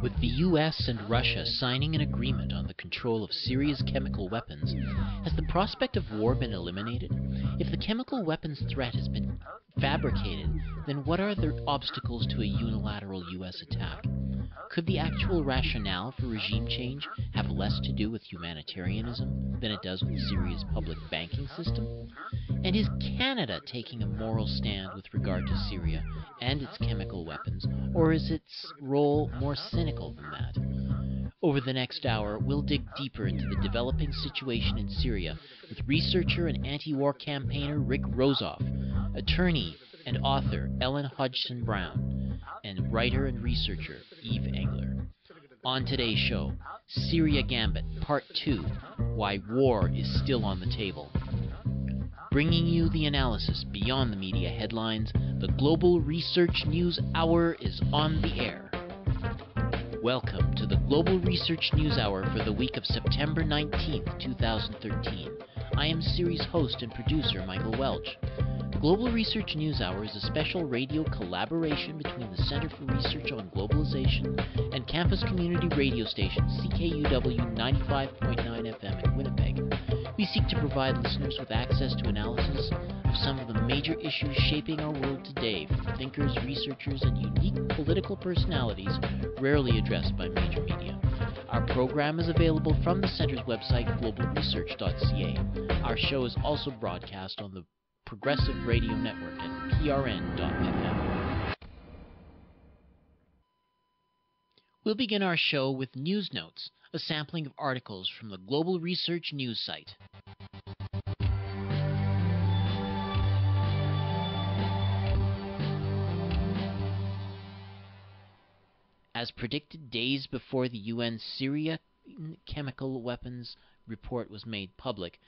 With the US and Russia signing an agreement on the control of Syria's chemical weapons, has the prospect of war been eliminated? If the chemical weapons threat has been fabricated, then what are the obstacles to a unilateral US attack? Could the actual rationale for regime change have less to do with humanitarianism than it does with Syria's public banking system? And is Canada taking a moral stand with regard to Syria and its chemical weapons, or is its role more cynical than that? Over the next hour, we'll dig deeper into the developing situation in Syria with researcher and anti-war campaigner Rick Rozoff, attorney and author Ellen Hodgson Brown, and writer and researcher Eve Engler. On today's show, Syria Gambit, Part 2, Why War is Still on the Table. Bringing you the analysis beyond the media headlines, the Global Research News Hour is on the air. Welcome to the Global Research News Hour for the week of September 19th, 2013. I am series host and producer Michael Welch. The Global Research News Hour is a special radio collaboration between the Center for Research on Globalization and campus community radio station CKUW 95.9 FM in Winnipeg. We seek to provide listeners with access to analysis of some of the major issues shaping our world today from thinkers, researchers, and unique political personalities rarely addressed by major media. Our program is available from the Center's website, globalresearch.ca. Our show is also broadcast on the Progressive Radio Network at PRN.FM. We'll begin our show with news notes, a sampling of articles from the Global Research News site. As predicted days before the UN Syria chemical weapons report was made public,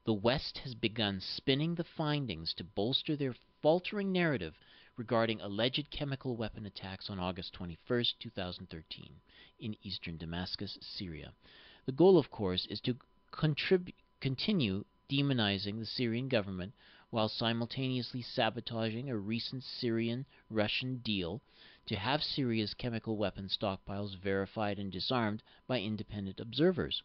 the West has begun spinning the findings to bolster their faltering narrative regarding alleged chemical weapon attacks on August 21, 2013, in eastern Damascus, Syria. The goal, of course, is to continue demonizing the Syrian government while simultaneously sabotaging a recent Syrian-Russian deal to have Syria's chemical weapon stockpiles verified and disarmed by independent observers.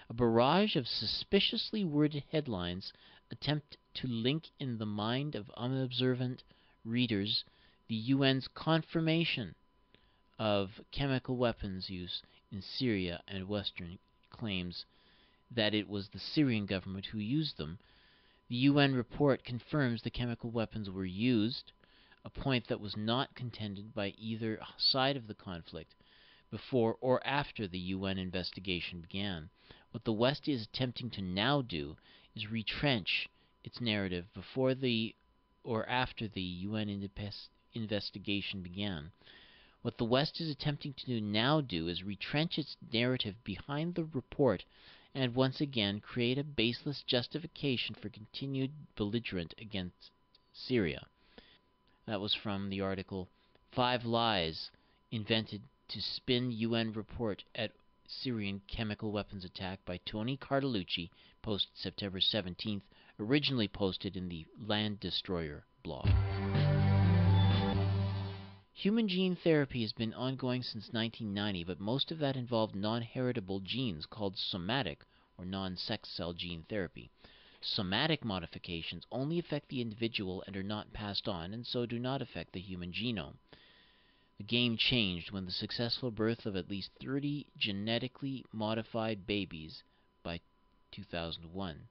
A barrage of suspiciously worded headlines attempt to link in the mind of unobservant readers the UN's confirmation of chemical weapons use in Syria and Western claims that it was the Syrian government who used them. The UN report confirms the chemical weapons were used, a point that was not contended by either side of the conflict before or after the UN investigation began. What the West is attempting to now do is retrench its narrative before or after the UN investigation began. What the West is attempting to now do is retrench its narrative behind the report and once again create a baseless justification for continued belligerence against Syria. That was from the article 5 Lies Invented to Spin UN Report at Syrian Chemical Weapons Attack by Tony Cartalucci, posted September 17th, originally posted in the Land Destroyer blog. Human gene therapy has been ongoing since 1990, but most of that involved non-heritable genes called somatic or non-sex cell gene therapy. Somatic modifications only affect the individual and are not passed on, and so do not affect the human genome. The game changed when the successful birth of at least 30 genetically modified babies by 2001.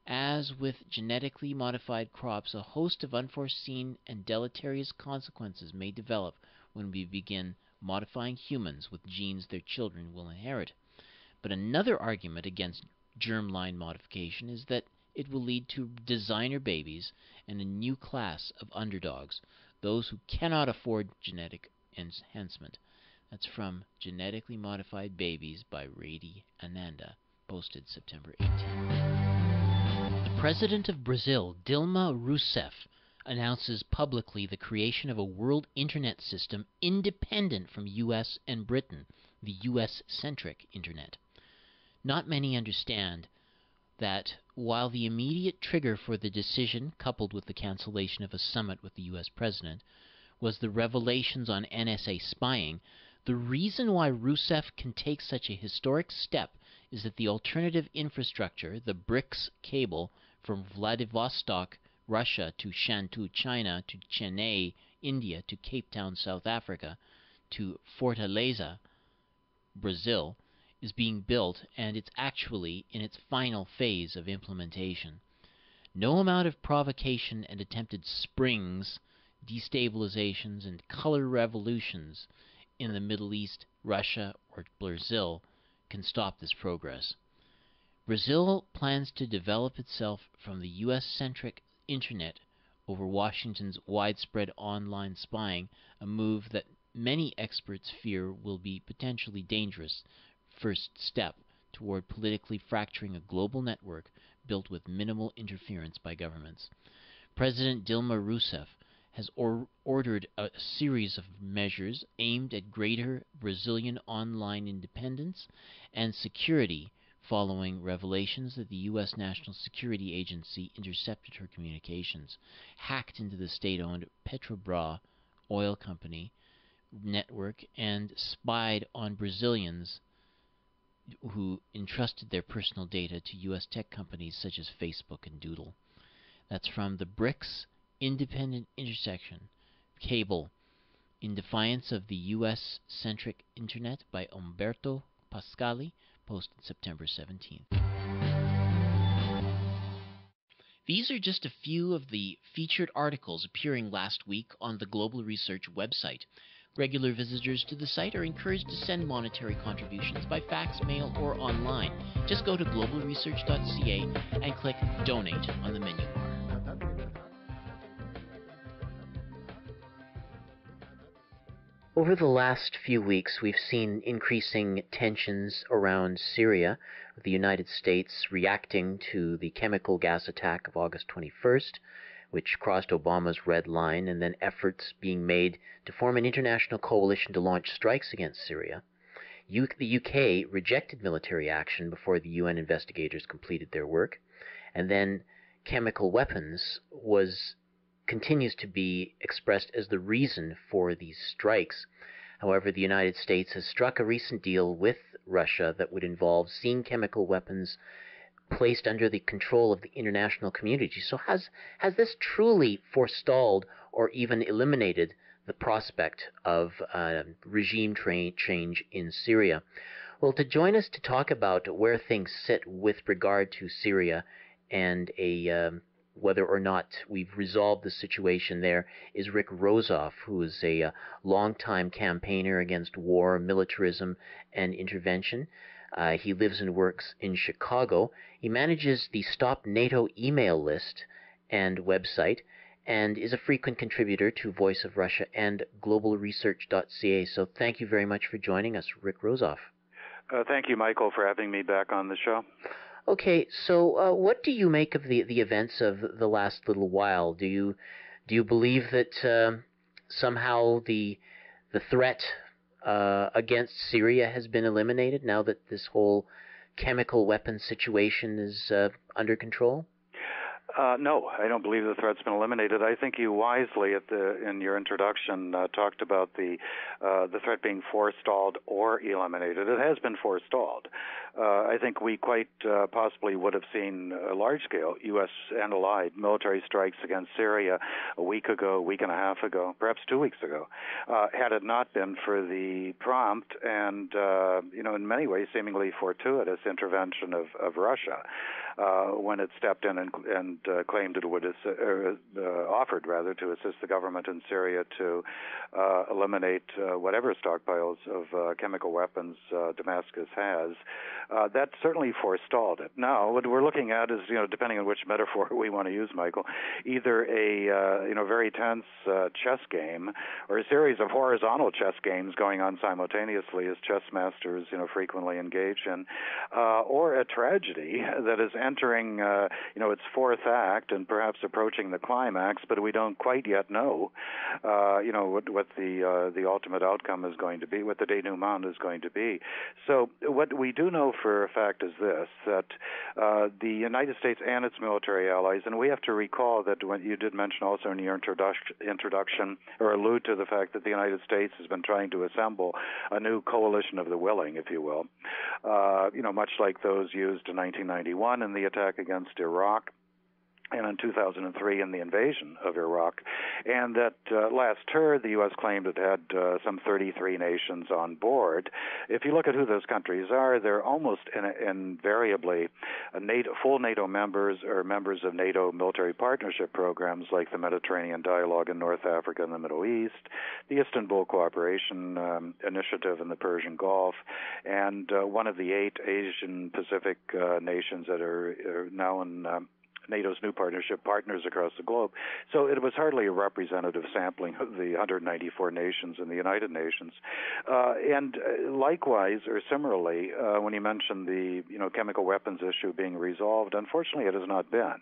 As with genetically modified crops, a host of unforeseen and deleterious consequences may develop when we begin modifying humans with genes their children will inherit. But another argument against germline modification is that it will lead to designer babies and a new class of underdogs, those who cannot afford genetic enhancement. That's from Genetically Modified Babies by Rady Ananda, posted September 18th. The President of Brazil, Dilma Rousseff, announces publicly the creation of a world internet system independent from US and Britain, the US-centric internet. Not many understand that while the immediate trigger for the decision, coupled with the cancellation of a summit with the U.S. president, was the revelations on NSA spying, the reason why Rousseff can take such a historic step is that the alternative infrastructure, the BRICS cable from Vladivostok, Russia, to Shantou, China, to Chennai, India, to Cape Town, South Africa, to Fortaleza, Brazil, is being built, and it's actually in its final phase of implementation. No amount of provocation and attempted springs, destabilizations, and color revolutions in the Middle East, Russia, or Brazil can stop this progress. Brazil plans to develop itself from the U.S.-centric Internet over Washington's widespread online spying, a move that many experts fear will be potentially dangerous first step toward politically fracturing a global network built with minimal interference by governments. President Dilma Rousseff has ordered a series of measures aimed at greater Brazilian online independence and security following revelations that the U.S. National Security Agency intercepted her communications, hacked into the state-owned Petrobras oil company network, and spied on Brazilians who entrusted their personal data to U.S. tech companies such as Facebook and Doodle. That's from the BRICS Independent Intersection Cable in Defiance of the U.S.-Centric Internet by Umberto Pascali, posted September 17th. These are just a few of the featured articles appearing last week on the Global Research website. Regular visitors to the site are encouraged to send monetary contributions by fax, mail, or online. Just go to globalresearch.ca and click Donate on the menu bar. Over the last few weeks, we've seen increasing tensions around Syria, with the United States reacting to the chemical gas attack of August 21st, which crossed Obama's red line, and then efforts being made to form an international coalition to launch strikes against Syria. The UK rejected military action before the UN investigators completed their work, and then chemical weapons continues to be expressed as the reason for these strikes. However, the United States has struck a recent deal with Russia that would involve seeing chemical weapons placed under the control of the international community. So has this truly forestalled or even eliminated the prospect of regime change in Syria? Well, to join us to talk about where things sit with regard to Syria and whether or not we've resolved the situation there is Rick Rozoff, who is a longtime campaigner against war, militarism, and intervention. He lives and works in Chicago. He manages the Stop NATO email list and website, and is a frequent contributor to Voice of Russia and globalresearch.ca. So thank you very much for joining us, Rick Rozoff. Thank you, Michael, for having me back on the show. Okay, so what do you make of the events of the last little while? Do you believe that somehow the threat against Syria has been eliminated now that this whole chemical weapons situation is under control? No, I don't believe the threat's been eliminated. I think you wisely, in your introduction, talked about the threat being forestalled or eliminated. It has been forestalled. I think we quite possibly would have seen large-scale U.S. and allied military strikes against Syria a week ago, week and a half ago, perhaps 2 weeks ago, had it not been for the prompt and, in many ways, seemingly fortuitous intervention of Russia when it stepped in and claimed it would offered rather to assist the government in Syria to eliminate whatever stockpiles of chemical weapons Damascus has. That certainly forestalled it. Now, what we're looking at is, depending on which metaphor we want to use, Michael, either a very tense chess game or a series of horizontal chess games going on simultaneously, as chess masters frequently engage in, or a tragedy that has entering, its fourth act and perhaps approaching the climax, but we don't quite yet know, what the ultimate outcome is going to be, what the denouement is going to be. So what we do know for a fact is this, that the United States and its military allies, and we have to recall that when you did mention also in your introduction, or allude to the fact that the United States has been trying to assemble a new coalition of the willing, if you will, much like those used in 1991 in the attack against Iraq, and in 2003 in the invasion of Iraq. And that last tour, the U.S. claimed it had some 33 nations on board. If you look at who those countries are, they're almost invariably full NATO members or members of NATO military partnership programs like the Mediterranean Dialogue in North Africa and the Middle East, the Istanbul Cooperation Initiative in the Persian Gulf, and one of the 8 Asian Pacific nations that are now in NATO's new partnership partners across the globe. So it was hardly a representative sampling of the 194 nations in the United Nations. And likewise, or similarly, when you mentioned the chemical weapons issue being resolved, unfortunately it has not been.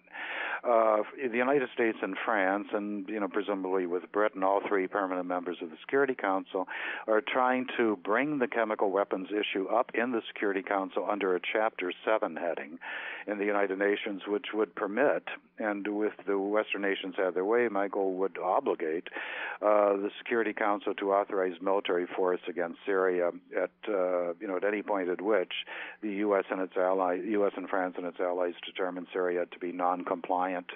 The United States and France, and presumably with Britain, all 3 permanent members of the Security Council, are trying to bring the chemical weapons issue up in the Security Council under a Chapter 7 heading in the United Nations, which would permit, and with the Western nations have their way, my goal would obligate the Security Council to authorize military force against Syria at any point at which the U.S. and France and its allies determine Syria to be non-compliant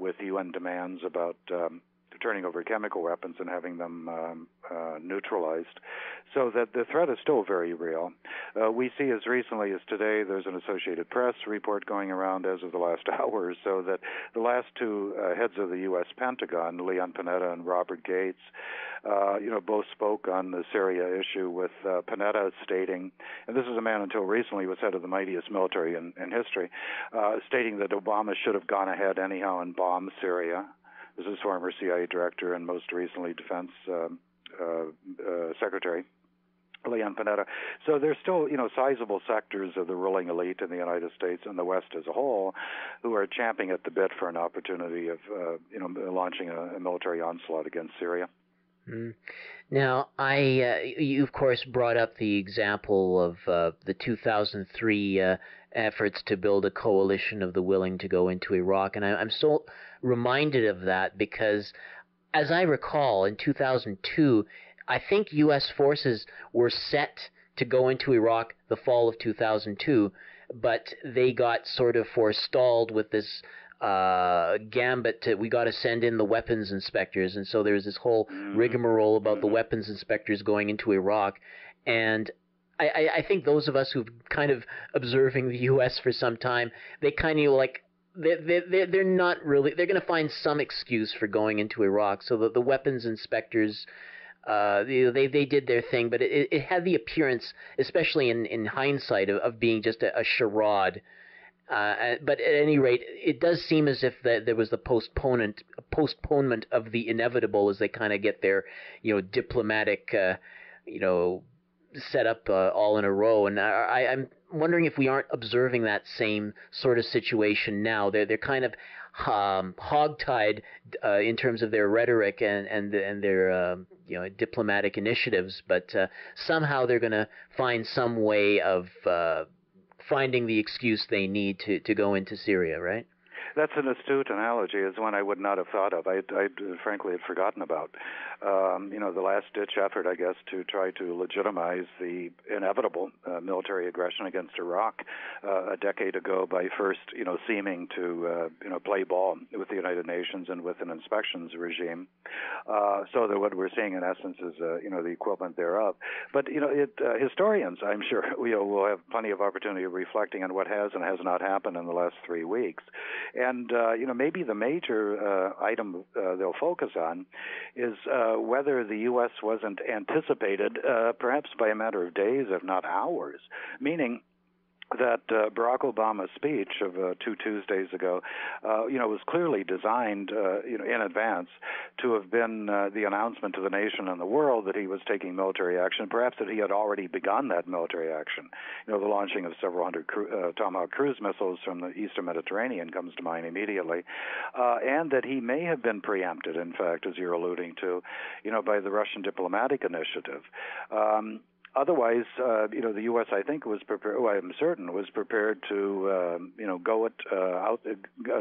with UN demands about turning over chemical weapons and having them neutralized. So that the threat is still very real. We see as recently as today, there's an Associated Press report going around as of the last hour or so that the last 2 heads of the U.S. Pentagon, Leon Panetta and Robert Gates, both spoke on the Syria issue, with Panetta stating, and this is a man until recently was head of the mightiest military in history, stating that Obama should have gone ahead anyhow and bombed Syria. This is former CIA director and most recently Defense Secretary Leon Panetta. So there's still, sizable sectors of the ruling elite in the United States and the West as a whole who are champing at the bit for an opportunity of, launching a military onslaught against Syria. Mm. Now, you of course brought up the example of the 2003 efforts to build a coalition of the willing to go into Iraq, and I'm so reminded of that because, as I recall, in 2002, I think U.S. forces were set to go into Iraq the fall of 2002, but they got sort of forestalled with this Gambit. We got to send in the weapons inspectors, and so there's this whole rigmarole about the weapons inspectors going into Iraq. And I think those of us who've kind of observing the U.S. for some time, they kind of like they're not really, they're going to find some excuse for going into Iraq. So the weapons inspectors, they did their thing, but it had the appearance, especially in hindsight, of being just a charade. But at any rate, it does seem as if there was the postponement of the inevitable as they kind of get their, diplomatic, set up all in a row. And I'm wondering if we aren't observing that same sort of situation now. They're kind of hogtied in terms of their rhetoric and their diplomatic initiatives, but somehow they're going to find some way of finding the excuse they need to go into Syria, right? That's an astute analogy. It's one I would not have thought of. I frankly had forgotten about. The last-ditch effort, I guess, to try to legitimize the inevitable military aggression against Iraq a decade ago by first, seeming to, play ball with the United Nations and with an inspections regime. So that what we're seeing, in essence, is, the equivalent thereof. But, historians, I'm sure, will have plenty of opportunity of reflecting on what has and has not happened in the last 3 weeks. And, maybe the major item they'll focus on is whether the U.S. wasn't anticipated, perhaps by a matter of days, if not hours, meaning that Barack Obama's speech of 2 Tuesdays ago, was clearly designed, in advance to have been the announcement to the nation and the world that he was taking military action, perhaps that he had already begun that military action. The launching of several hundred Tomahawk cruise missiles from the eastern Mediterranean comes to mind immediately, and that he may have been preempted, in fact, as you're alluding to, by the Russian diplomatic initiative. Otherwise, the U.S. I think was prepared. Well, I'm certain was prepared to,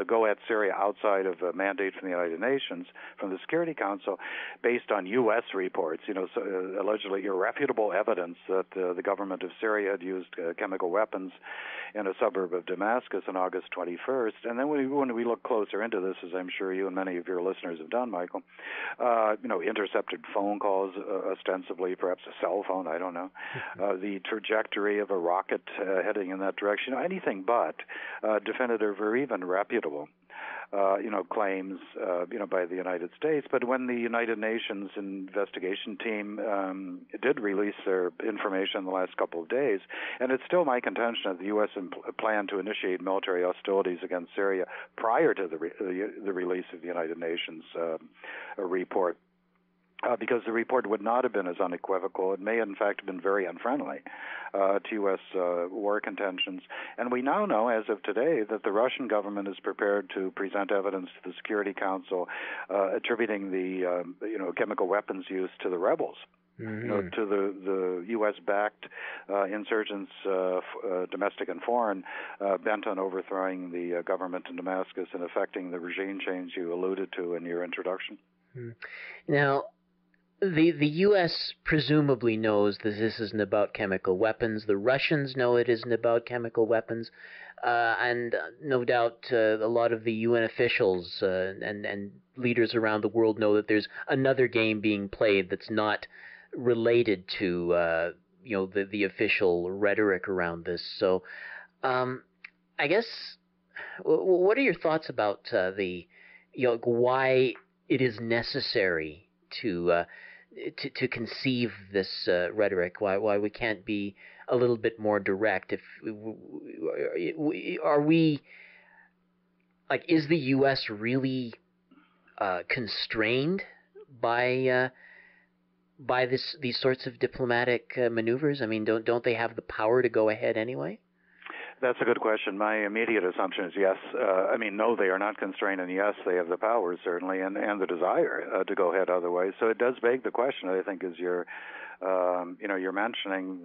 go at Syria outside of a mandate from the United Nations, from the Security Council, based on U.S. reports. Allegedly irrefutable evidence that the government of Syria had used chemical weapons in a suburb of Damascus on August 21st. And then when we look closer into this, as I'm sure you and many of your listeners have done, Michael, intercepted phone calls, ostensibly, perhaps a cell phone, I don't know. The trajectory of a rocket heading in that direction, anything but definitive or even reputable, claims, by the United States. But when the United Nations investigation team did release their information in the last couple of days, and it's still my contention that the U.S. planned to initiate military hostilities against Syria prior to the release of the United Nations report. Because the report would not have been as unequivocal. It may, in fact, have been very unfriendly to U.S. War contentions. And we now know, as of today, that the Russian government is prepared to present evidence to the Security Council attributing the, chemical weapons use to the rebels. Mm-hmm. To the U.S.-backed insurgents, domestic and foreign, bent on overthrowing the government in Damascus and effecting the regime change you alluded to in your introduction. Mm-hmm. Now, the U.S. presumably knows that this isn't about chemical weapons. The Russians know it isn't about chemical weapons. And no doubt a lot of the UN officials and leaders around the world know that there's another game being played that's not related to the official rhetoric around this. So I guess what are your thoughts about why it is necessary to conceive this rhetoric? Why we can't be a little bit more direct? Is the U.S. really constrained by these sorts of diplomatic maneuvers? I mean, don't they have the power to go ahead anyway? That's a good question. My immediate assumption is yes. No, they are not constrained, and yes, they have the power, certainly, and the desire to go ahead otherwise. So it does beg the question, I think, as you're mentioning,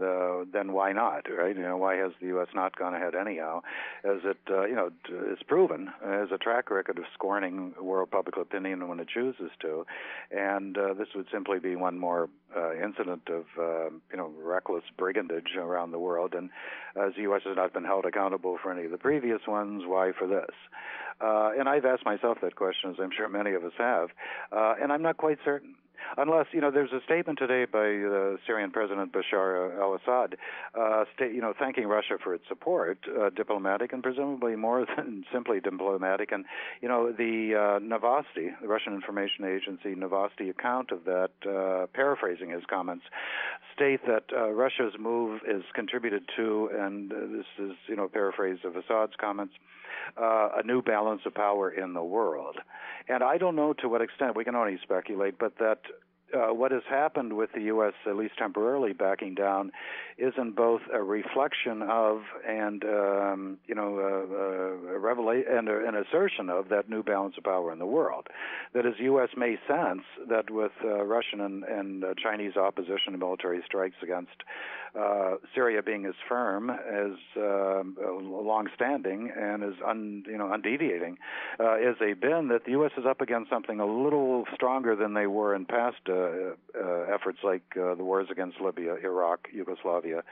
then why not, right? Why has the U.S. not gone ahead anyhow? As it, is proven as a track record of scorning world public opinion when it chooses to. And this would simply be one more incident of, reckless brigandage around the world. And as the U.S. has not been held accountable for any of the previous ones, why for this? And I've asked myself that question, as I'm sure many of us have, and I'm not quite certain. Unless, there's a statement today by Syrian President Bashar al-Assad, thanking Russia for its support, diplomatic and presumably more than simply diplomatic. And, the Novosti, the Russian information agency Novosti account of that, paraphrasing his comments, state that Russia's move is contributed to, and this is, a paraphrase of Assad's comments, a new balance of power in the world. And I don't know to what extent, we can only speculate, but that what has happened with the U.S., at least temporarily backing down, is in both a reflection of and a revelation and an assertion of that new balance of power in the world. That as U.S. may sense that with Russian and Chinese opposition to military strikes against Syria being as firm as long-standing and as undeviating as they've been, that the U.S. is up against something a little stronger than they were in past efforts like the wars against Libya, Iraq, Yugoslavia,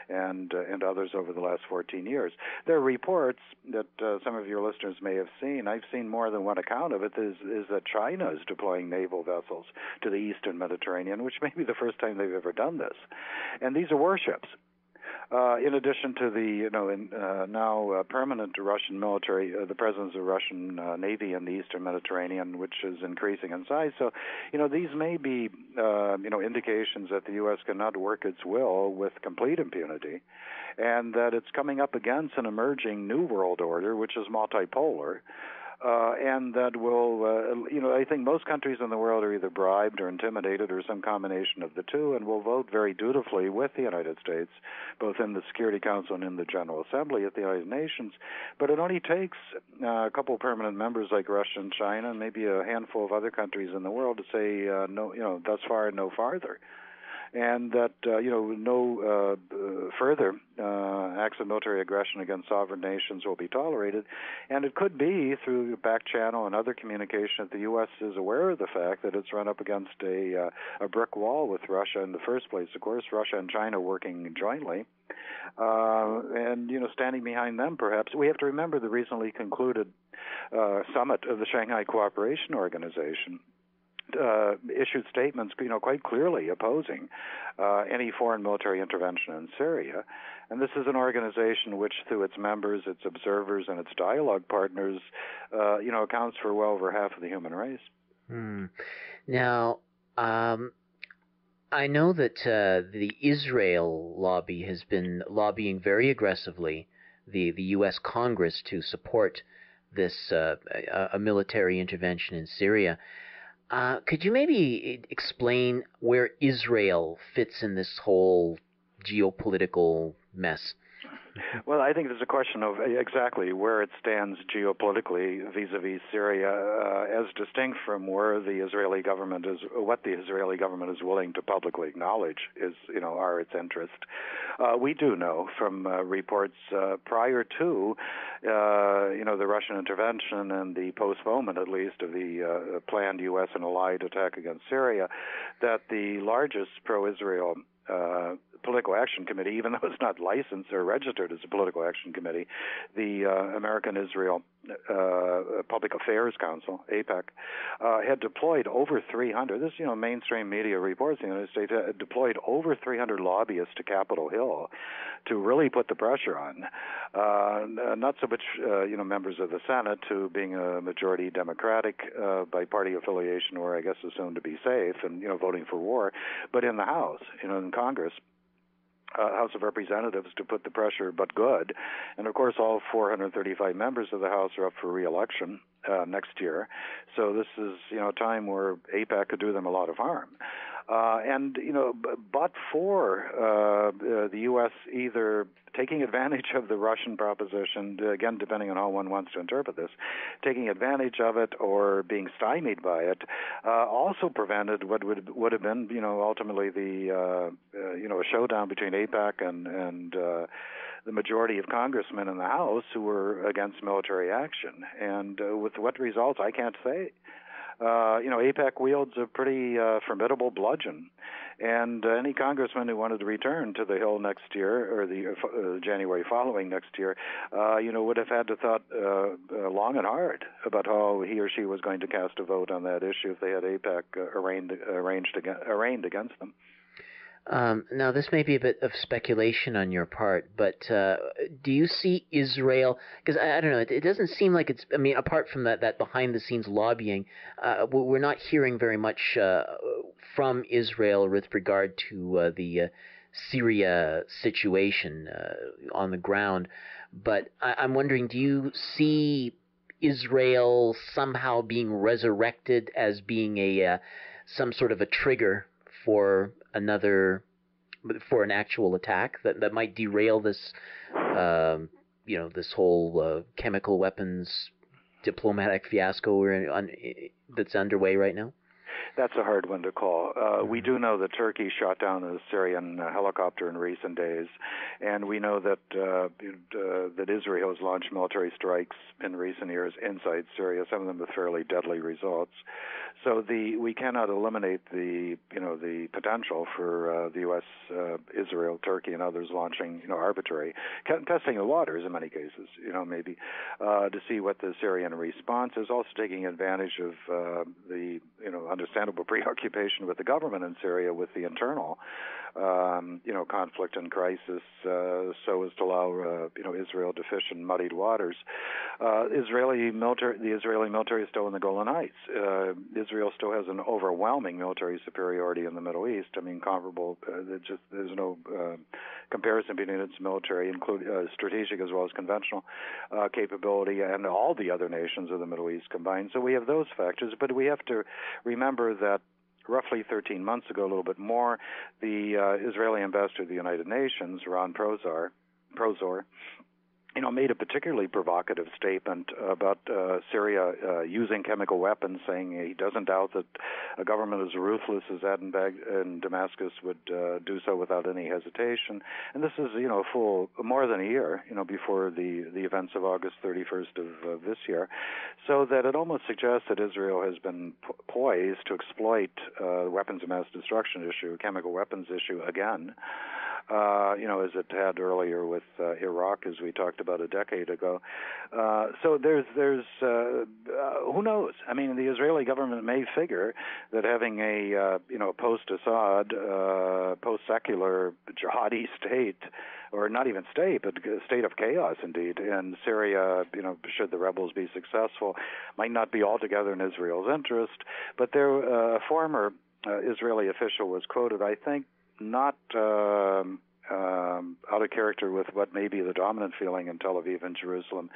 and others over the last 14 years. There are reports that some of your listeners may have seen. I've seen more than one account of it. Is that China is deploying naval vessels to the eastern Mediterranean, which may be the first time they've ever done this. And these are warships. In addition to the now permanent Russian military, the presence of Russian Navy in the Eastern Mediterranean, which is increasing in size. So, these may be indications that the U.S. cannot work its will with complete impunity, and that it's coming up against an emerging new world order, which is multipolar. And that will, I think most countries in the world are either bribed or intimidated or some combination of the two, and will vote very dutifully with the United States, both in the Security Council and in the General Assembly at the United Nations. But it only takes a couple of permanent members like Russia and China, and maybe a handful of other countries in the world to say, no, thus far and no farther. And that no further acts of military aggression against sovereign nations will be tolerated. And it could be through back channel and other communication that the U.S. is aware of the fact that it's run up against a brick wall with Russia in the first place. Of course, Russia and China working jointly, and standing behind them. Perhaps we have to remember the recently concluded summit of the Shanghai Cooperation Organization. Issued statements, quite clearly opposing any foreign military intervention in Syria. And this is an organization which, through its members, its observers, and its dialogue partners, accounts for well over half of the human race. Now, I know that the Israel lobby has been lobbying very aggressively the U.S. Congress to support this a military intervention in Syria. Could you maybe explain where Israel fits in this whole geopolitical mess? Well, I think it's a question of exactly where it stands geopolitically vis-a-vis Syria, as distinct from where the Israeli government is, what the Israeli government is willing to publicly acknowledge is, are its interests. We do know from reports prior to, the Russian intervention and the postponement, at least, of the planned U.S. and allied attack against Syria, that the largest pro-Israel political action committee, even though it's not licensed or registered as a political action committee, the American Israel Public Affairs Council, AIPAC, had deployed over 300, this, mainstream media reports in the United States, had deployed over 300 lobbyists to Capitol Hill to really put the pressure on, not so much, members of the Senate, who being a majority Democratic by party affiliation, or I guess assumed to be safe and, voting for war, but in the House, in Congress. House of Representatives to put the pressure, but good. And, of course, all 435 members of the House are up for re-election next year. So this is, a time where AIPAC could do them a lot of harm. But for the U.S. either taking advantage of the Russian proposition, again, depending on how one wants to interpret this, taking advantage of it or being stymied by it, also prevented what would have been, ultimately the, a showdown between AIPAC and the majority of congressmen in the House who were against military action. And with what results, I can't say. AIPAC wields a pretty formidable bludgeon, and any congressman who wanted to return to the Hill next year, or the January following next year, would have had to thought long and hard about how he or she was going to cast a vote on that issue if they had AIPAC arraigned against them. Now, this may be a bit of speculation on your part, but do you see Israel, because I don't know, it doesn't seem like it's, apart from that behind-the-scenes lobbying, we're not hearing very much from Israel with regard to the Syria situation on the ground. But I'm wondering, do you see Israel somehow being resurrected as being some sort of a trigger for an actual attack that might derail this, this whole chemical weapons diplomatic fiasco that's underway right now? That's a hard one to call. We do know that Turkey shot down a Syrian helicopter in recent days, and we know that that Israel has launched military strikes in recent years inside Syria, some of them with fairly deadly results. So we cannot eliminate the potential for the U.S., Israel, Turkey, and others launching arbitrary, testing the waters in many cases, maybe to see what the Syrian response is. Also taking advantage of the under understandable preoccupation with the government in Syria with the internal conflict and crisis, so as to allow Israel to fish in muddied waters. The Israeli military is still in the Golan Heights. Israel still has an overwhelming military superiority in the Middle East. I mean, comparable. There's no comparison between its military, strategic as well as conventional capability, and all the other nations of the Middle East combined. So we have those factors, but we have to remember that roughly 13 months ago, a little bit more, the Israeli ambassador to the United Nations, Ron Prozor, made a particularly provocative statement about Syria using chemical weapons, saying he doesn't doubt that a government as ruthless as that in Damascus would do so without any hesitation. And this is, more than a year, before the events of August 31st of this year, so that it almost suggests that Israel has been poised to exploit the weapons of mass destruction issue, chemical weapons issue again. As it had earlier with Iraq, as we talked about a decade ago. So there's who knows? I mean, the Israeli government may figure that having a post-Assad, post-secular jihadi state, or not even state, but a state of chaos, indeed, in Syria, should the rebels be successful, might not be altogether in Israel's interest. But a former Israeli official was quoted, I think, not out of character with what may be the dominant feeling in Tel Aviv and Jerusalem,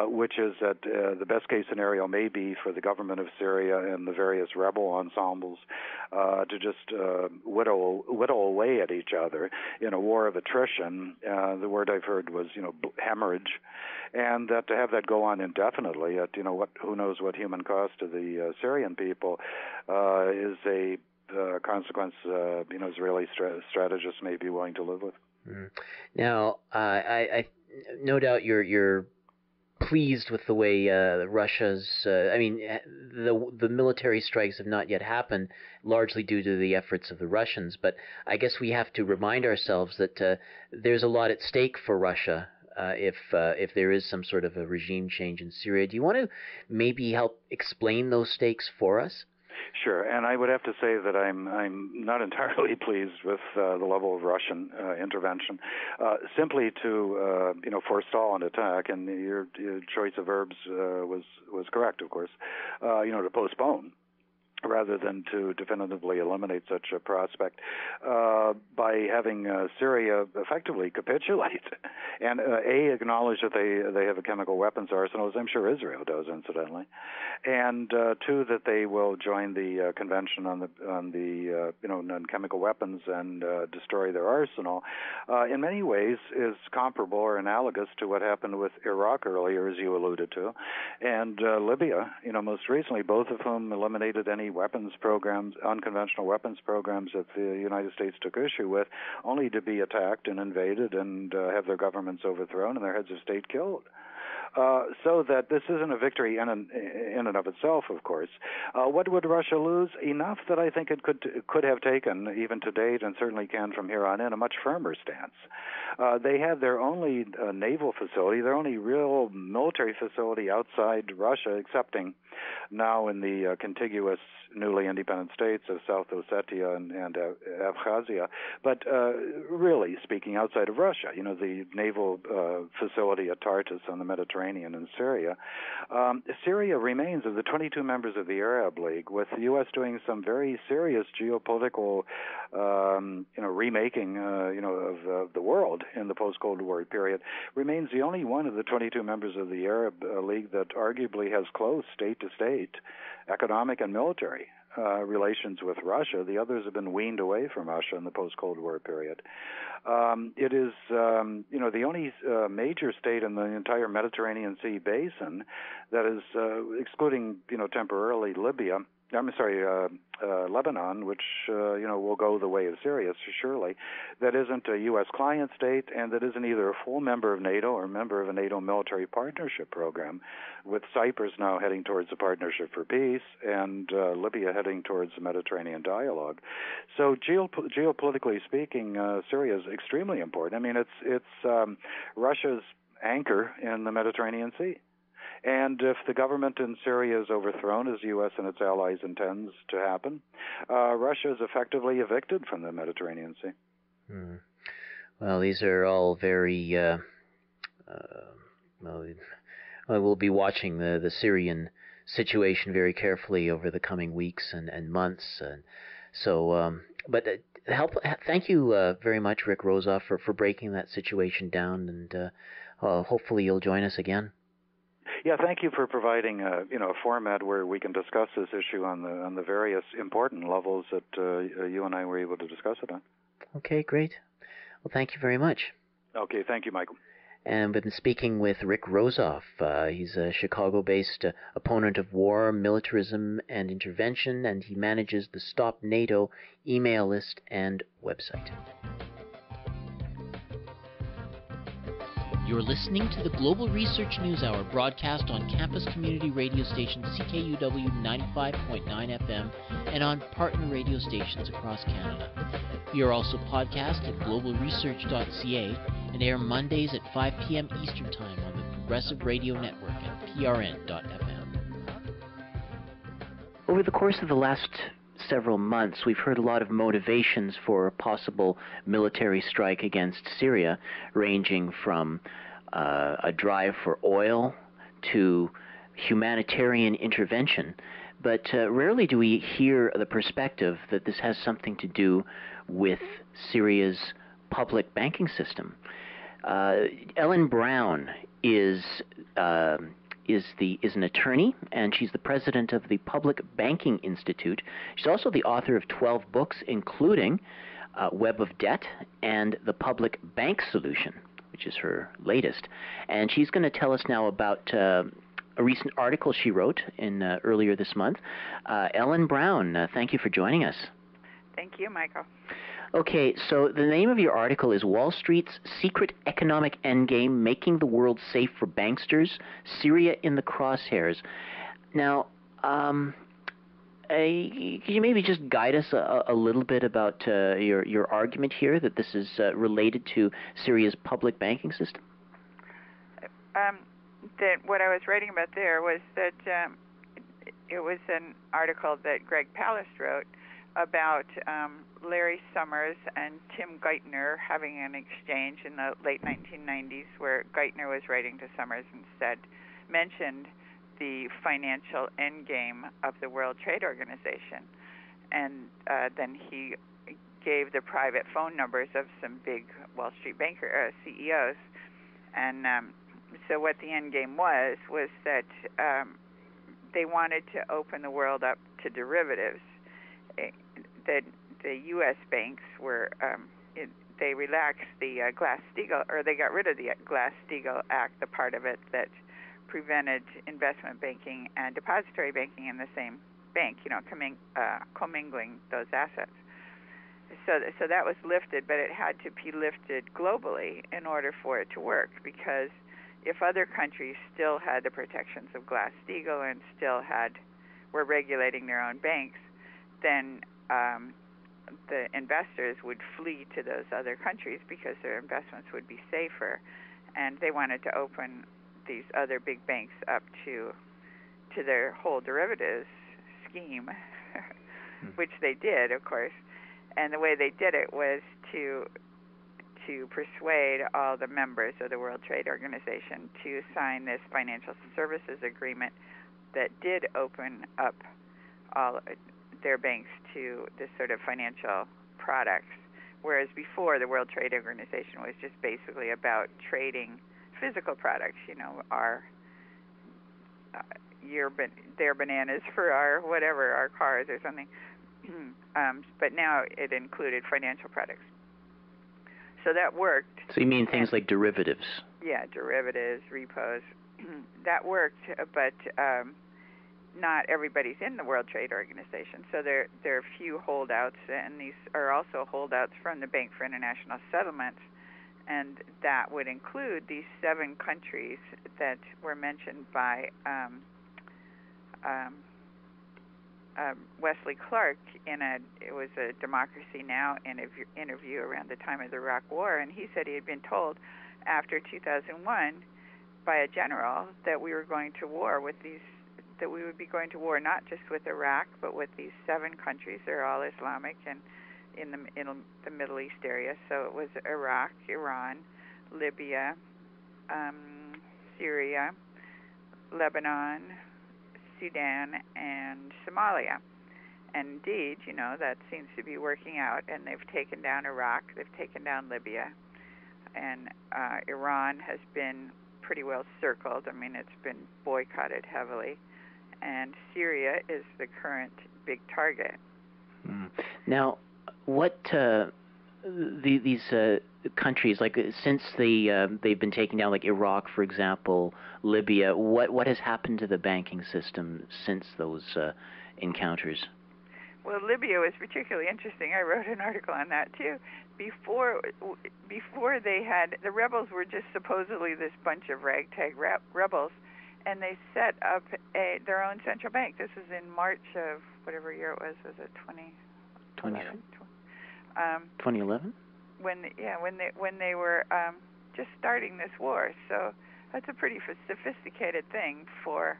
which is that the best case scenario may be for the government of Syria and the various rebel ensembles to just whittle away at each other in a war of attrition. The word I've heard was, hemorrhage, and that to have that go on indefinitely at, who knows what human cost to the Syrian people is a consequence, Israeli strategists may be willing to live with. Now, I no doubt you're pleased with the way Russia's. The military strikes have not yet happened, largely due to the efforts of the Russians. But I guess we have to remind ourselves that there's a lot at stake for Russia. If there is some sort of a regime change in Syria, do you want to maybe help explain those stakes for us? Sure, and I would have to say that I'm not entirely pleased with the level of Russian intervention. Simply to forestall an attack, and your choice of verbs was correct, of course. To postpone, rather than to definitively eliminate such a prospect, by having Syria effectively capitulate and acknowledge that they have a chemical weapons arsenal, as I'm sure Israel does, incidentally, and two, that they will join the convention on the non-chemical weapons and destroy their arsenal. In many ways, is comparable or analogous to what happened with Iraq earlier, as you alluded to, and Libya. Most recently, both of whom eliminated any weapons programs, unconventional weapons programs that the United States took issue with, only to be attacked and invaded and have their governments overthrown and their heads of state killed. So that this isn't a victory in and of itself, of course. What would Russia lose? Enough that I think it could have taken, even to date, and certainly can from here on in, a much firmer stance. They have their only naval facility, their only real military facility outside Russia, excepting now in the contiguous newly independent states of South Ossetia and Abkhazia, but really speaking, outside of Russia, the naval facility at Tartus on the Mediterranean in Syria. Syria remains, of the 22 members of the Arab League, with the U.S. doing some very serious geopolitical, remaking, of the world in the post-Cold War period, remains the only one of the 22 members of the Arab League that arguably has close state-to-state economic and military relations with Russia. The others have been weaned away from Russia in the post-Cold War period. It is, the only major state in the entire Mediterranean Sea basin that is, excluding, temporarily Lebanon, which, will go the way of Syria, surely, that isn't a U.S. client state and that isn't either a full member of NATO or a member of a NATO military partnership program, with Cyprus now heading towards a partnership for peace and Libya heading towards the Mediterranean dialogue. So geopolitically speaking, Syria is extremely important. I mean, it's Russia's anchor in the Mediterranean Sea. And if the government in Syria is overthrown, as the U.S. and its allies intends to happen, Russia is effectively evicted from the Mediterranean Sea. Hmm. Well, these are all very... we'll be watching the Syrian situation very carefully over the coming weeks and months. Thank you very much, Rick Rozoff, for breaking that situation down, and hopefully you'll join us again. Yeah, thank you for providing a format where we can discuss this issue on the various important levels that you and I were able to discuss it on. Okay, great. Well, thank you very much. Okay, thank you, Michael. And we've been speaking with Rick Rozoff. He's a Chicago-based opponent of war, militarism, and intervention, and he manages the Stop NATO email list and website. You're listening to the Global Research News Hour, broadcast on campus community radio station CKUW 95.9 FM and on partner radio stations across Canada. We are also podcast at globalresearch.ca and air Mondays at 5 p.m. Eastern Time on the Progressive Radio Network at prn.fm. Over the course of the last several months, we've heard a lot of motivations for a possible military strike against Syria, ranging from a drive for oil to humanitarian intervention. But rarely do we hear the perspective that this has something to do with Syria's public banking system. Ellen Brown is an attorney, and she's the president of the Public Banking Institute. She's also the author of 12 books, including Web of Debt and The Public Bank Solution, which is her latest. And she's going to tell us now about a recent article she wrote earlier this month. Ellen Brown, thank you for joining us. Thank you, Michael. Okay, so the name of your article is Wall Street's Secret Economic Endgame, Making the World Safe for Banksters, Syria in the Crosshairs. Now, could you maybe just guide us a little bit about your argument here, that this is related to Syria's public banking system? What I was writing about there was that it was an article that Greg Palast wrote about Larry Summers and Tim Geithner having an exchange in the late 1990s, where Geithner was writing to Summers and mentioned the financial endgame of the World Trade Organization, and then he gave the private phone numbers of some big Wall Street banker CEOs, and so what the endgame was that they wanted to open the world up to derivatives. That the U.S. banks were, they relaxed the Glass-Steagall, or they got rid of the Glass-Steagall Act, the part of it that prevented investment banking and depository banking in the same bank, commingling those assets. So that was lifted, but it had to be lifted globally in order for it to work, because if other countries still had the protections of Glass-Steagall and still were regulating their own banks, then the investors would flee to those other countries because their investments would be safer, and they wanted to open these other big banks up to their whole derivatives scheme, which they did, of course. And the way they did it was to persuade all the members of the World Trade Organization to sign this financial services agreement that did open up all their banks to this sort of financial products, whereas before the World Trade Organization was just basically about trading physical products, their bananas for our cars or something. But now it included financial products. So that worked. So you mean things like derivatives? Yeah, derivatives, repos. That worked, but not everybody's in the World Trade Organization. So there are few holdouts, and these are also holdouts from the Bank for International Settlements, and that would include these 7 countries that were mentioned by Wesley Clark it was a Democracy Now! interview around the time of the Iraq War, and he said he had been told after 2001 by a general that we were going to war with these, that we would be going to war not just with Iraq, but with these 7 countries. They're all Islamic and in the Middle East area. So it was Iraq, Iran, Libya, Syria, Lebanon, Sudan, and Somalia. And indeed, that seems to be working out, and they've taken down Iraq, they've taken down Libya, and Iran has been pretty well circled. I mean, it's been boycotted heavily, and Syria is the current big target. Now, what these countries, like since they've been taken down, like Iraq, for example, Libya, what has happened to the banking system since those encounters? Well, Libya was particularly interesting. I wrote an article on that too. Before they had, the rebels were just supposedly this bunch of ragtag rebels, and they set up their own central bank. This was in March of whatever year it was. Was it 2011? 2011? When they were just starting this war. So that's a pretty sophisticated thing for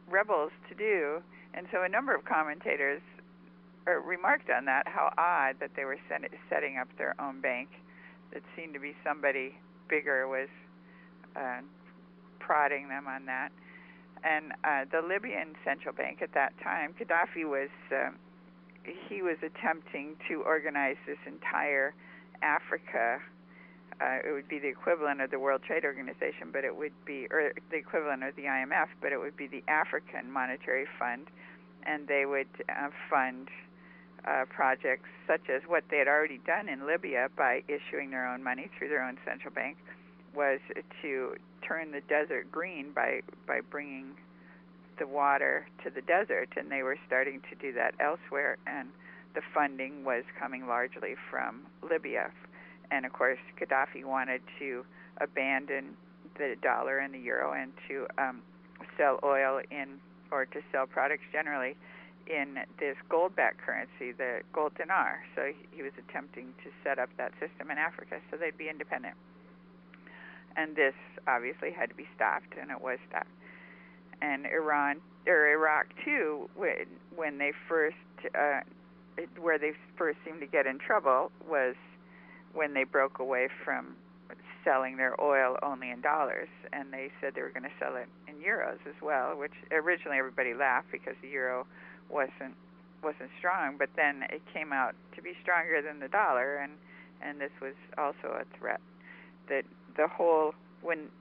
rebels to do. And so a number of commentators remarked on that, how odd that they were setting up their own bank. It seemed to be somebody bigger was prodding them on that. And the Libyan central bank at that time, Gaddafi was attempting to organize this entire Africa. It would be the equivalent of the World Trade Organization, but it would be, or the equivalent of the IMF, but it would be the African Monetary Fund, and they would fund projects such as what they had already done in Libya by issuing their own money through their own central bank, was to turn the desert green by bringing the water to the desert, and they were starting to do that elsewhere, and the funding was coming largely from Libya. And of course, Gaddafi wanted to abandon the dollar and the euro and to sell oil or to sell products generally in this gold-backed currency, the gold dinar. So he was attempting to set up that system in Africa so they'd be independent. And this obviously had to be stopped, and it was stopped. And Iraq too, when they first, where they first seemed to get in trouble was when they broke away from selling their oil only in dollars, and they said they were going to sell it in euros as well, which originally everybody laughed because the euro wasn't strong, but then it came out to be stronger than the dollar, and this was also a threat. That the whole when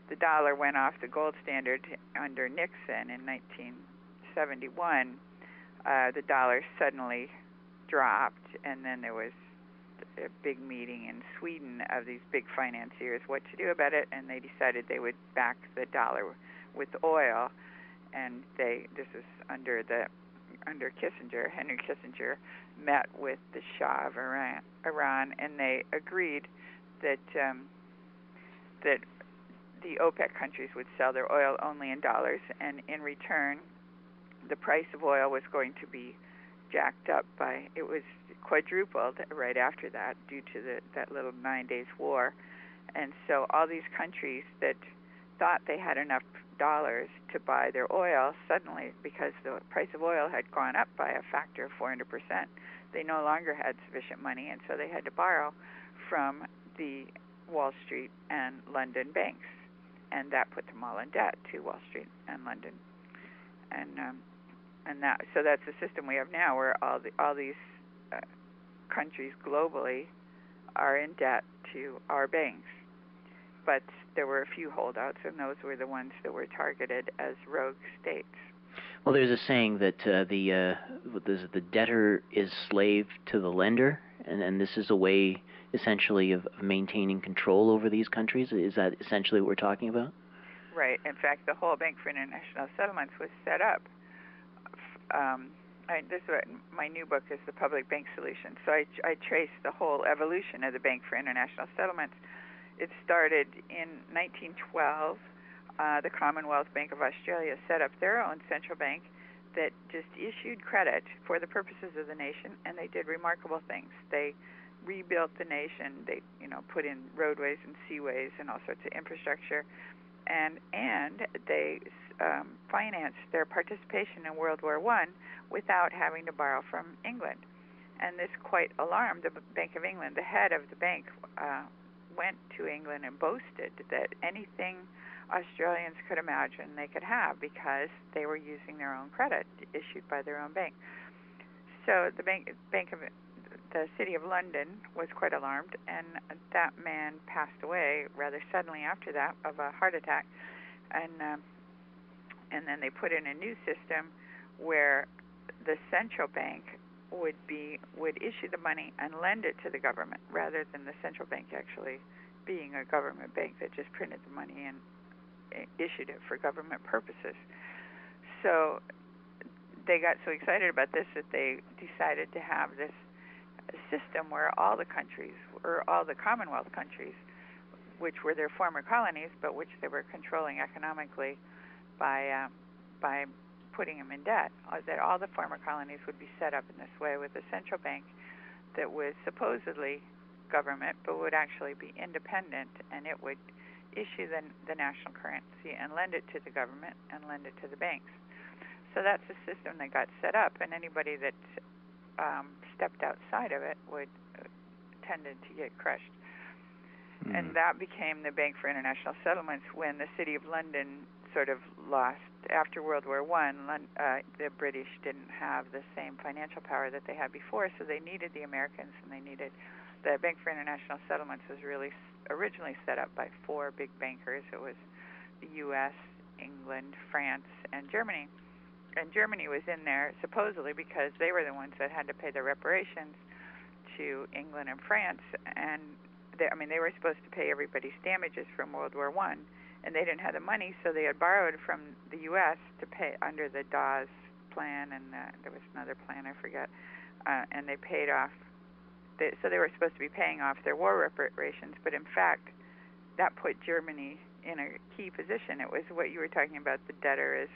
the dollar went off the gold standard under Nixon in 1971, the dollar suddenly dropped, and then there was a big meeting in Sweden of these big financiers what to do about it, and they decided they would back the dollar with oil. And this is under Kissinger. Henry Kissinger met with the Shah of Iran, and they agreed that that the OPEC countries would sell their oil only in dollars, and in return, the price of oil was going to be jacked up it was quadrupled right after that due to that little 9 days war. And so all these countries that thought they had enough dollars to buy their oil, suddenly, because the price of oil had gone up by a factor of 400%, they no longer had sufficient money, and so they had to borrow from the Wall Street and London banks, and that put them all in debt to Wall Street and London. So that's the system we have now, where all these countries globally are in debt to our banks. But there were a few holdouts, and those were the ones that were targeted as rogue states. Well, there's a saying that the debtor is slave to the lender, and this is a way, essentially, of maintaining control over these countries. Is that essentially what we're talking about? Right. In fact, the whole Bank for International Settlements was set up. My new book is The Public Bank Solution. So I traced the whole evolution of the Bank for International Settlements. It started in 1912. The Commonwealth Bank of Australia set up their own central bank that just issued credit for the purposes of the nation, and they did remarkable things. They rebuilt the nation. They, put in roadways and seaways and all sorts of infrastructure, and they financed their participation in World War I without having to borrow from England. And this quite alarmed the Bank of England. The head of the bank went to England and boasted that anything Australians could imagine they could have because they were using their own credit issued by their own bank. So the the City of London was quite alarmed, and that man passed away rather suddenly after that of a heart attack. And then they put in a new system where the central bank would issue the money and lend it to the government, rather than the central bank actually being a government bank that just printed the money and issued it for government purposes. So they got so excited about this that they decided to have this system where all the countries, or all the Commonwealth countries, which were their former colonies, but which they were controlling economically by putting them in debt, that all the former colonies would be set up in this way with a central bank that was supposedly government but would actually be independent, and it would issue the national currency and lend it to the government and lend it to the banks. So that's the system that got set up, and anybody that stepped outside of it would tended to get crushed. Mm-hmm. And that became the Bank for International Settlements when the City of London sort of lost. After World War I, the British didn't have the same financial power that they had before, so they needed the Americans, and they needed the Bank for International Settlements was really originally set up by 4 big bankers. It was the U.S., England, France, and Germany. And Germany was in there supposedly because they were the ones that had to pay the reparations to England and France, and they were supposed to pay everybody's damages from World War I, and they didn't have the money, so they had borrowed from the U.S. to pay under the Dawes plan, and there was another plan, I forget, and they paid off. So they were supposed to be paying off their war reparations, but in fact, that put Germany in a key position. It was what you were talking about, the debtor is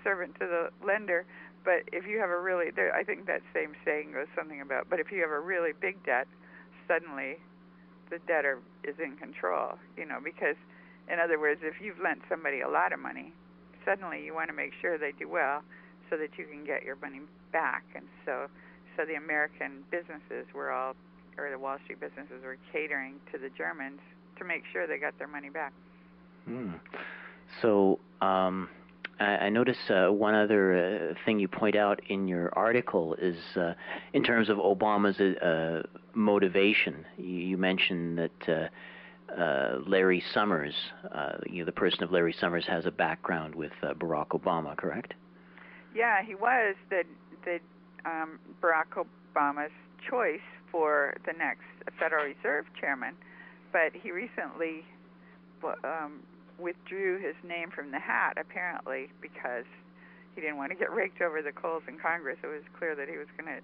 servant to the lender. But if you have a really, I think that same saying goes something about, but if you have a really big debt, suddenly the debtor is in control, because, in other words, if you've lent somebody a lot of money, suddenly you want to make sure they do well so that you can get your money back. And so the American businesses or the Wall Street businesses were catering to the Germans to make sure they got their money back. So I notice one other thing you point out in your article is in terms of Obama's motivation. You mentioned that Larry Summers, the person of Larry Summers, has a background with Barack Obama, correct? Yeah, he was the Barack Obama's choice for the next Federal Reserve chairman, but he recently withdrew his name from the hat, apparently, because he didn't want to get raked over the coals in Congress. It was clear that he was going to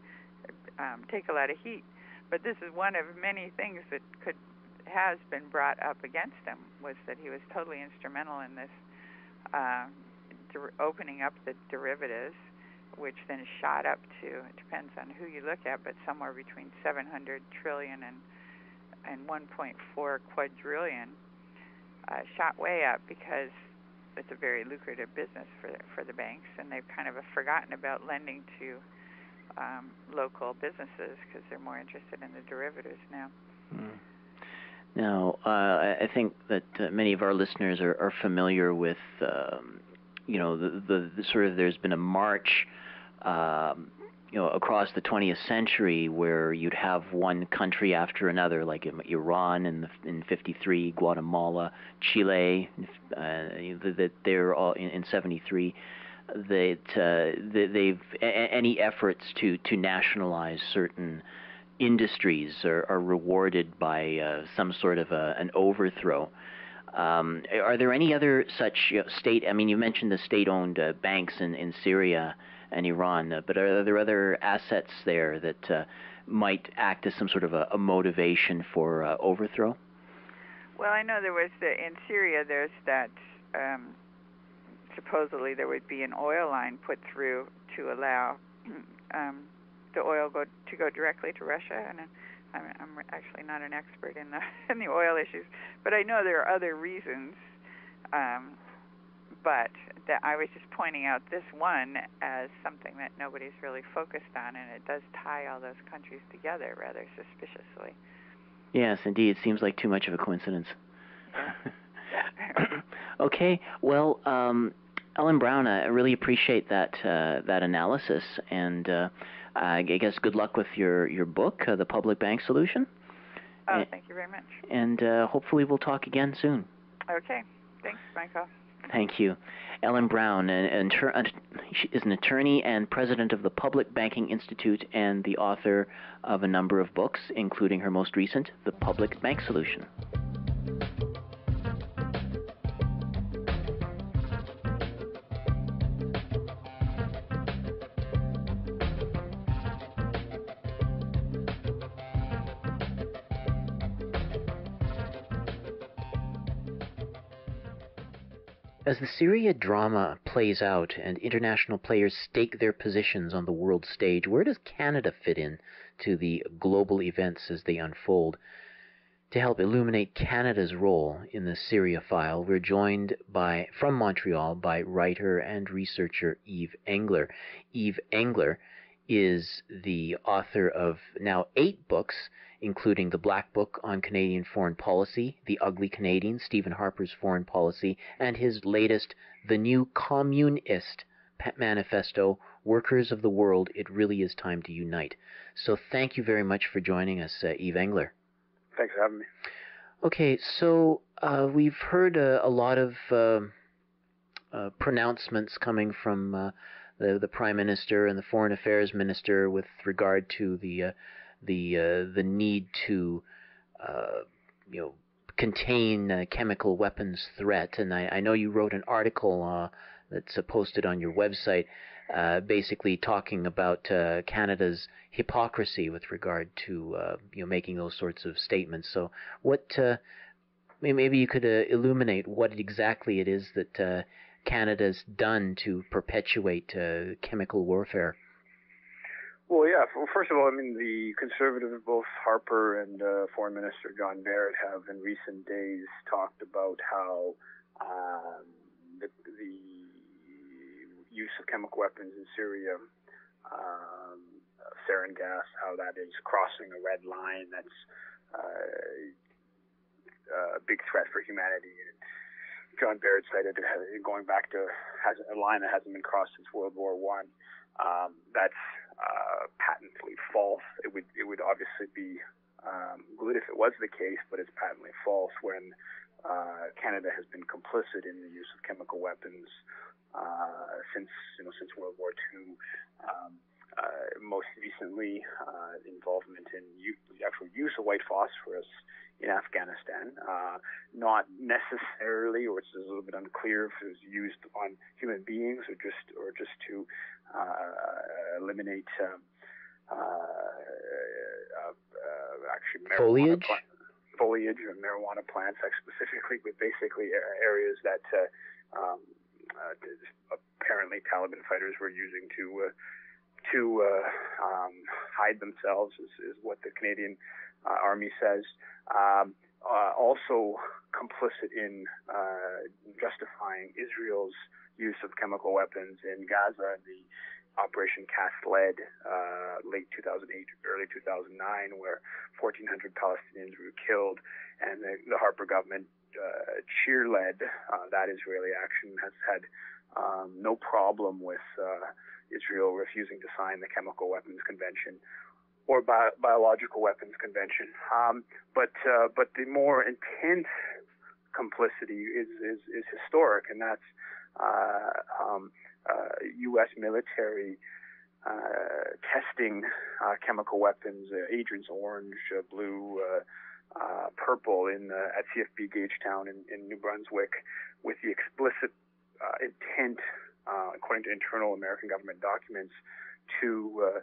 take a lot of heat. But this is one of many things that has been brought up against him, was that he was totally instrumental in this opening up the derivatives, which then shot up to, it depends on who you look at, but somewhere between 700 trillion and 1.4 quadrillion, shot way up because it's a very lucrative business for the banks, and they've kind of forgotten about lending to local businesses because they're more interested in the derivatives now. Now, I think that many of our listeners are familiar with, the sort of, there's been a march, across the 20th century where you'd have one country after another, like Iran in 53, Guatemala, Chile, that they're all in 73. They've any efforts to nationalize certain industries are rewarded by some sort of an overthrow. Are there any other such state? I mean, you mentioned the state-owned banks in Syria and Iran, but are there other assets there that might act as some sort of a motivation for overthrow? Well, I know there was in Syria. There's that. Supposedly there would be an oil line put through to allow the oil go directly to Russia, and I'm actually not an expert in the in the oil issues, but I know there are other reasons. But that I was just pointing out this one as something that nobody's really focused on, and it does tie all those countries together rather suspiciously. Yes, indeed. It seems like too much of a coincidence. Yeah. Okay. Well, Ellen Brown, I really appreciate that analysis, and I guess good luck with your book, The Public Bank Solution. Oh, thank you very much. And hopefully we'll talk again soon. Okay. Thanks, Michael. Thank you. Ellen Brown she is an attorney and president of the Public Banking Institute and the author of a number of books, including her most recent, The Public Bank Solution. As the Syria drama plays out and international players stake their positions on the world stage, where does Canada fit in to the global events as they unfold? To help illuminate Canada's role in the Syria file, we're joined from Montreal by writer and researcher Yves Engler. Yves Engler is the author of now 8 books, including The Black Book on Canadian Foreign Policy, The Ugly Canadian, Stephen Harper's Foreign Policy, and his latest, The New Communist Manifesto, Workers of the World, It Really Is Time to Unite. So thank you very much for joining us, Yves Engler. Thanks for having me. Okay, so we've heard a lot of pronouncements coming from the Prime Minister and the Foreign Affairs Minister with regard to the need to contain chemical weapons threat. And I know you wrote an article that's posted on your website, basically talking about Canada's hypocrisy with regard to making those sorts of statements. So what maybe you could illuminate what exactly it is that Canada's done to perpetuate chemical warfare. Well, yeah. Well, first of all, I mean, the Conservatives, both Harper and Foreign Minister John Barrett, have in recent days talked about how the use of chemical weapons in Syria, sarin gas, how that is crossing a red line that's a big threat for humanity. And John Barrett cited going back to a line that hasn't been crossed since World War I. That's patently false. It would obviously be good if it was the case, but it's patently false when Canada has been complicit in the use of chemical weapons since World War II. Most recently, involvement in the actual use of white phosphorus in Afghanistan, not necessarily, or it's a little bit unclear if it was used on human beings or just to eliminate actually foliage or marijuana plants, specifically, but basically areas that apparently Taliban fighters were using to hide themselves, is what the Canadian Army says. Also complicit in justifying Israel's use of chemical weapons in Gaza, the Operation Cast Lead, late 2008, early 2009, where 1,400 Palestinians were killed, and the Harper government cheerled that Israeli action, has had no problem with Israel refusing to sign the Chemical Weapons Convention or Biological Weapons Convention. But the more intense complicity is historic, and that's U.S. military testing chemical weapons, agents orange, blue, purple at CFB Gagetown in New Brunswick, with the explicit intent, according to internal American government documents, to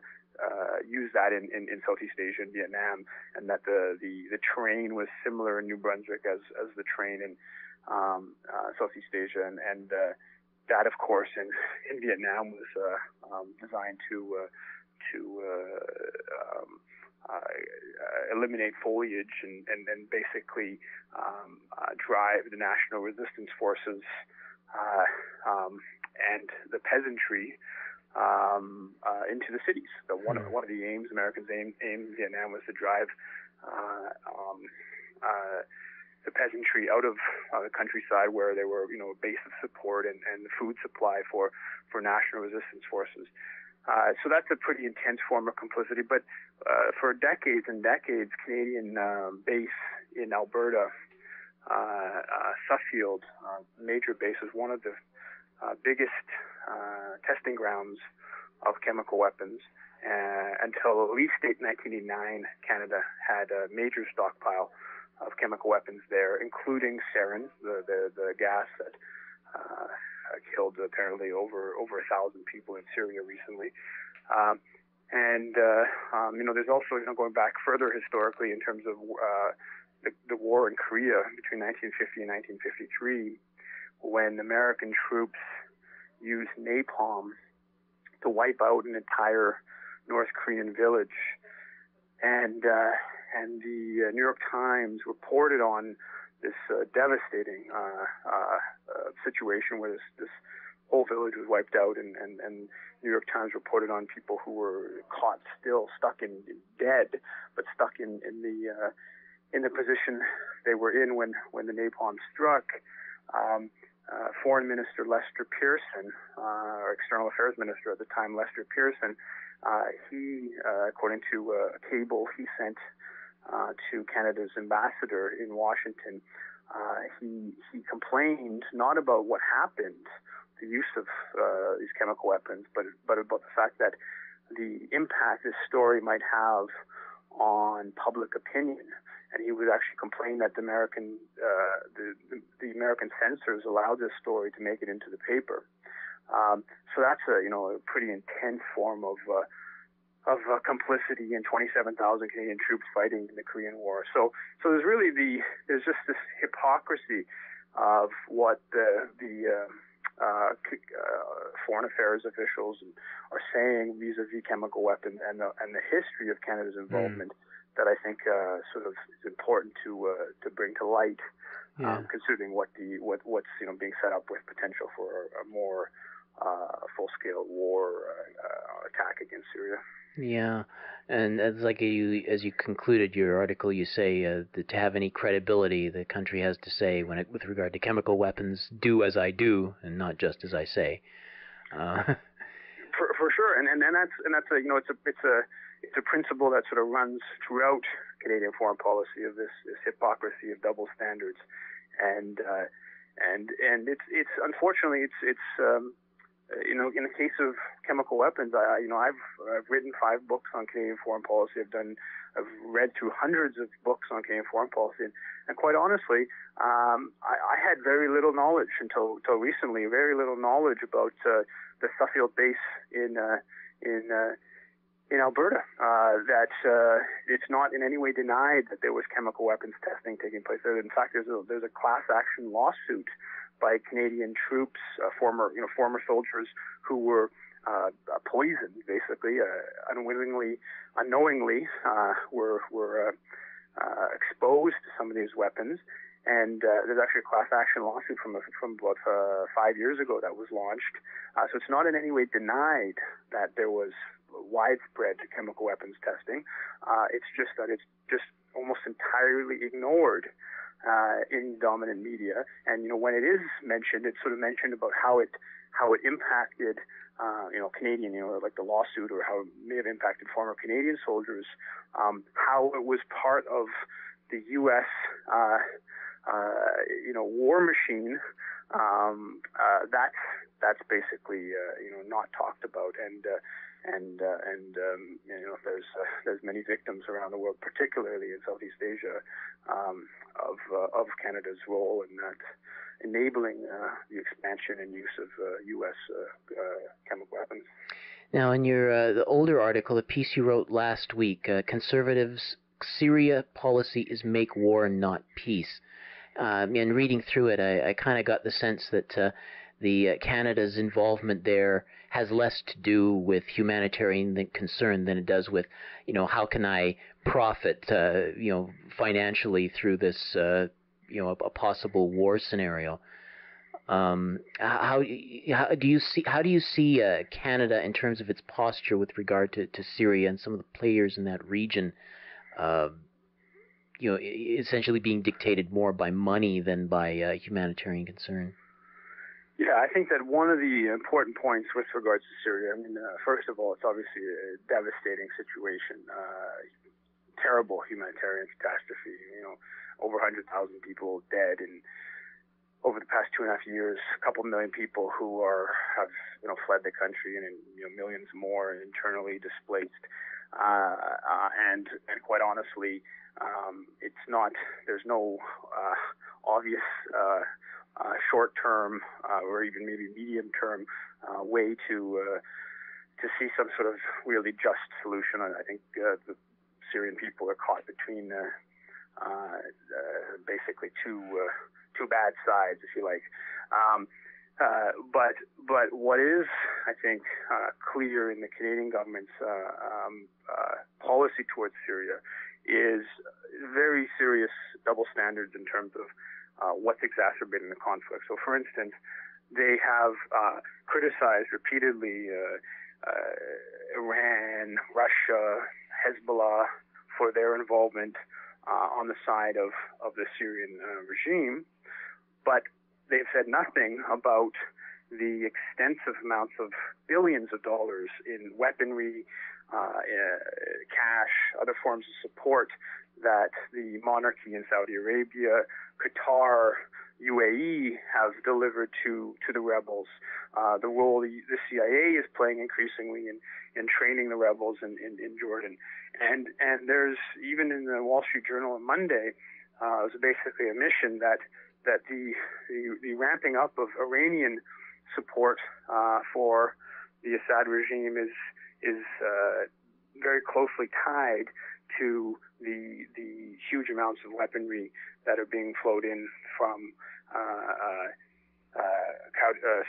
use that in Southeast Asia and Vietnam, and that the terrain was similar in New Brunswick as the terrain in Southeast Asia, and that, of course, in Vietnam was designed to eliminate foliage and basically drive the national resistance forces and the peasantry into the cities. So one of the aims, Americans' aim in Vietnam was to drive the peasantry out of the countryside, where they were, a base of support and the food supply for national resistance forces. So that's a pretty intense form of complicity. But for decades and decades, Canadian base in Alberta, Suffield, major base, was one of the biggest testing grounds of chemical weapons. Until at least 1989, Canada had a major stockpile of chemical weapons there, including sarin, the gas that killed apparently over 1,000 people in Syria recently. There's also, going back further historically in terms of the war in Korea between 1950 and 1953, when American troops used napalm to wipe out an entire North Korean village. And the New York Times reported on this devastating situation where this whole village was wiped out, and New York Times reported on people who were caught still stuck in dead, but stuck in the position they were in when the napalm struck. Foreign Minister Lester Pearson, or External Affairs Minister at the time, Lester Pearson, he, according to a cable he sent to Canada's ambassador in Washington, he complained not about what happened, the use of these chemical weapons, but about the fact that the impact this story might have on public opinion. And he would actually complain that the American censors allowed this story to make it into the paper. So that's a pretty intense form of complicity in 27,000 Canadian troops fighting in the Korean War. So there's just this hypocrisy of what the foreign affairs officials are saying vis-a-vis chemical weapons and the history of Canada's involvement. That I think sort of is important to bring to light, considering what's being set up with potential for a more full-scale war attack against Syria. Yeah, and as you concluded your article, you say that to have any credibility, the country has to say, with regard to chemical weapons, do as I do, and not just as I say. For sure, and that's it's a principle that sort of runs throughout Canadian foreign policy, of this hypocrisy of double standards, and it's unfortunately it's in the case of chemical weapons, I've written 5 books on Canadian foreign policy. I've read through hundreds of books on Canadian foreign policy, and quite honestly, I had very little knowledge until recently. Very little knowledge about the Suffield base in Alberta. That it's not in any way denied that there was chemical weapons testing taking place there. In fact, there's a class action lawsuit by Canadian troops, former soldiers who were poisoned, basically, unknowingly, were exposed to some of these weapons. And there's actually a class action lawsuit from about 5 years ago that was launched. So it's not in any way denied that there was widespread chemical weapons testing. It's just that it's just almost entirely ignored in dominant media. And when it is mentioned, it's sort of mentioned about how it impacted Canadian, like the lawsuit, or how it may have impacted former Canadian soldiers, how it was part of the U.S. War machine. That's basically not talked about, and there's many victims around the world, particularly in Southeast Asia, of Canada's role in that, enabling the expansion and use of U.S. chemical weapons. Now, in your the older article, a piece you wrote last week, Conservatives' Syria policy is make war, not peace. And reading through it, I kind of got the sense that Canada's involvement there has less to do with humanitarian concern than it does with, how can I profit, financially through this, a possible war scenario. How do you see Canada in terms of its posture with regard to Syria and some of the players in that region? Essentially being dictated more by money than by humanitarian concern. Yeah, I think that one of the important points with regards to Syria, first of all, it's obviously a devastating situation, terrible humanitarian catastrophe. Over 100,000 people dead, and over the past 2.5 years, a couple million people who have fled the country, and millions more internally displaced. And quite honestly, there's no obvious short-term or even maybe medium-term way to see some sort of really just solution. I think the Syrian people are caught between basically two bad sides, if you like. But what is, I think, clear in the Canadian government's policy towards Syria is very serious double standards in terms of what's exacerbating the conflict. So, for instance, they have criticized repeatedly Iran, Russia, Hezbollah for their involvement on the side of the Syrian regime, but they've said nothing about the extensive amounts of billions of dollars in weaponry, cash, other forms of support that the monarchy in Saudi Arabia, Qatar, UAE have delivered to the rebels. The role the CIA is playing increasingly in training the rebels in Jordan. And there's, even in the Wall Street Journal on Monday, it was basically a mission that the ramping up of Iranian support for the Assad regime is very closely tied to the huge amounts of weaponry that are being flowed in from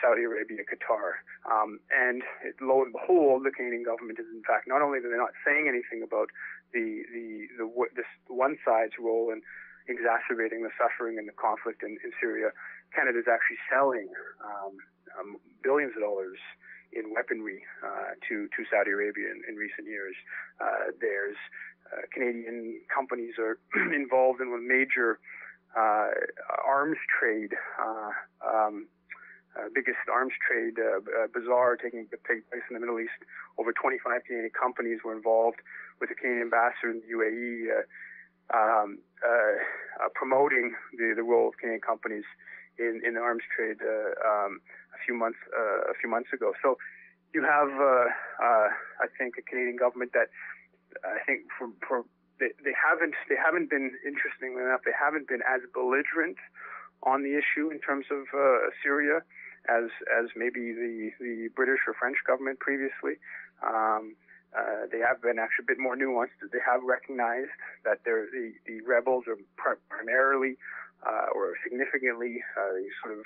Saudi Arabia, Qatar. And lo and behold, the Canadian government is, in fact, not only are they not saying anything about this one side's role in exacerbating the suffering and the conflict in Syria, Canada is actually selling billions of dollars in weaponry to Saudi Arabia in recent years. There's Canadian companies are involved in a major arms trade, biggest arms trade bazaar taking place in the Middle East. Over 25 Canadian companies were involved with the Canadian ambassador in the UAE promoting the role of Canadian companies in the arms trade a few months ago. So you have, I think, a Canadian government that I think they haven't been, interestingly enough, they haven't been as belligerent on the issue in terms of Syria as maybe the British or French government previously. They have been actually a bit more nuanced. They have recognized that the rebels are primarily or significantly these sort of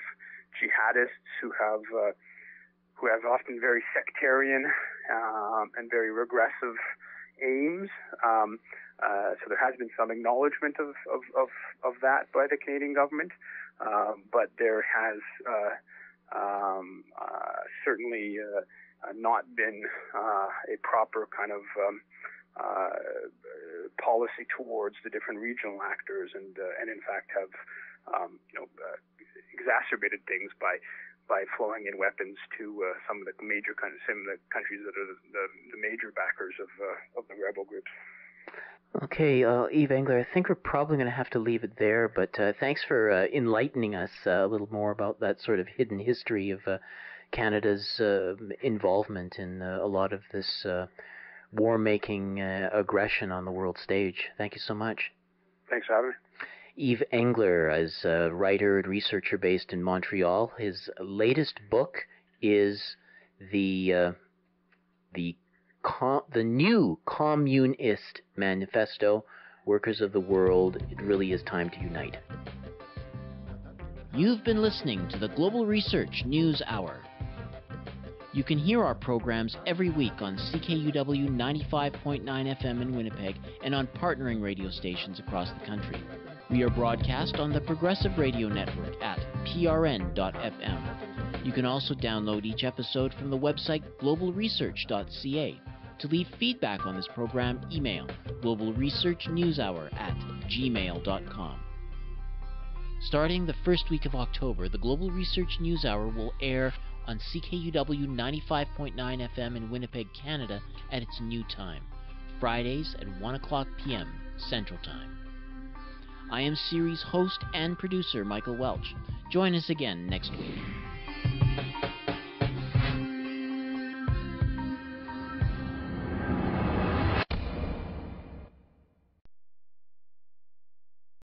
jihadists who have often very sectarian and very regressive aims. So there has been some acknowledgement of that by the Canadian government, but there has certainly not been a proper kind of policy towards the different regional actors, and in fact have exacerbated things by flowing in weapons to some of the countries that are the major backers of the rebel groups. Okay, Yves Engler, I think we're probably going to have to leave it there, but thanks for enlightening us a little more about that sort of hidden history of Canada's involvement in a lot of this war-making aggression on the world stage. Thank you so much. Thanks for having me. Yves Engler is a writer and researcher based in Montreal. His latest book is the new Communist Manifesto, Workers of the World, It Really Is Time to Unite. You've been listening to the Global Research News Hour. You can hear our programs every week on CKUW 95.9 FM in Winnipeg and on partnering radio stations across the country. We are broadcast on the Progressive Radio Network at prn.fm. You can also download each episode from the website globalresearch.ca. To leave feedback on this program, email globalresearchnewshour@gmail.com. Starting the first week of October, the Global Research News Hour will air on CKUW 95.9 FM in Winnipeg, Canada at its new time, Fridays at 1 o'clock p.m. Central Time. I am series host and producer Michael Welch. Join us again next week.